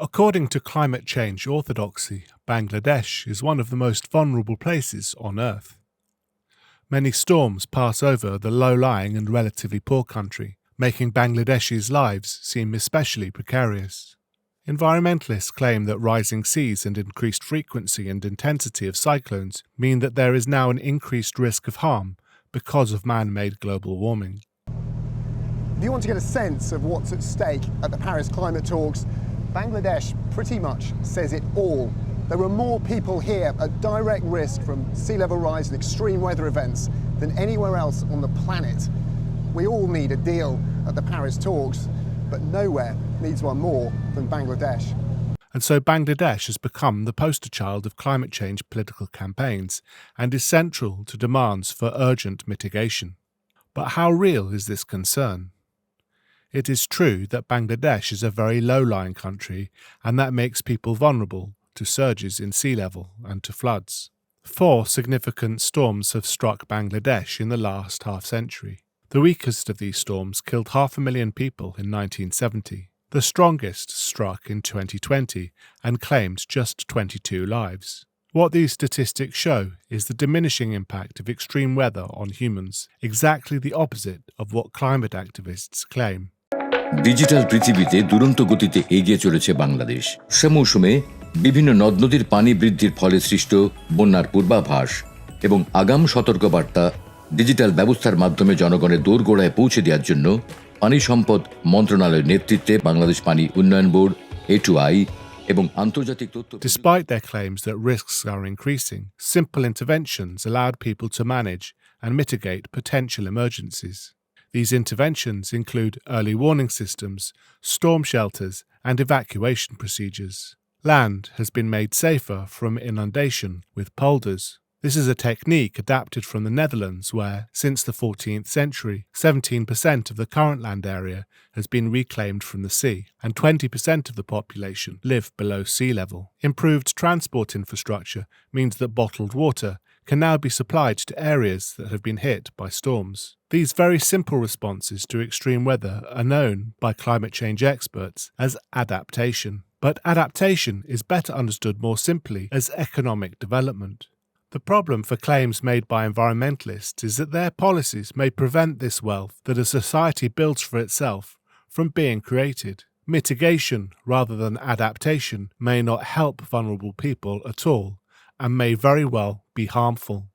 According to climate change orthodoxy, Bangladesh is one of the most vulnerable places on Earth. Many storms pass over the low-lying and relatively poor country, making Bangladeshis' lives seem especially precarious. Environmentalists claim that rising seas and increased frequency and intensity of cyclones mean that there is now an increased risk of harm because of man-made global warming. If you want to get a sense of what's at stake at the Paris climate talks, Bangladesh pretty much says it all. There are more people here at direct risk from sea level rise and extreme weather events than anywhere else on the planet. We all need a deal at the Paris talks, but nowhere needs one more than Bangladesh. And so Bangladesh has become the poster child of climate change political campaigns and is central to demands for urgent mitigation. But how real is this concern? It is true that Bangladesh is a very low-lying country, and that makes people vulnerable to surges in sea level and to floods. 4 significant storms have struck Bangladesh in the last half-century. The weakest of these storms killed 500,000 people in 1970. The strongest struck in 2020 and claimed just 22 lives. What these statistics show is the diminishing impact of extreme weather on humans, exactly the opposite of what climate activists claim. Digital পৃথিবীতে দুরন্ত গতিতে এগিয়ে চলেছে বাংলাদেশ। সে মৌসুমে বিভিন্ন নদ-নদীর পানি বৃদ্ধির ফলে সৃষ্ট বন্যার পূর্বাভাস এবং আগাম সতর্কবার্তা ডিজিটাল ব্যবস্থার মাধ্যমে জনগণের দোরগোড়ায় পৌঁছে দেওয়ার জন্য পানি সম্পদ মন্ত্রণালয়ের নেতৃত্বে বাংলাদেশ পানি উন্নয়ন বোর্ড A2I এবং আন্তর্জাতিক তথ্য Despite their claims that risks are increasing, simple interventions allowed people to manage and mitigate potential emergencies. These interventions include early warning systems, storm shelters, and evacuation procedures. Land has been made safer from inundation with polders. This is a technique adapted from the Netherlands where, since the 14th century, 17% of the current land area has been reclaimed from the sea, and 20% of the population live below sea level. Improved transport infrastructure means that bottled water can now be supplied to areas that have been hit by storms. These very simple responses to extreme weather are known by climate change experts as adaptation. But adaptation is better understood more simply as economic development. The problem for claims made by environmentalists is that their policies may prevent this wealth that a society builds for itself from being created. Mitigation rather than adaptation may not help vulnerable people at all and may very well be harmful.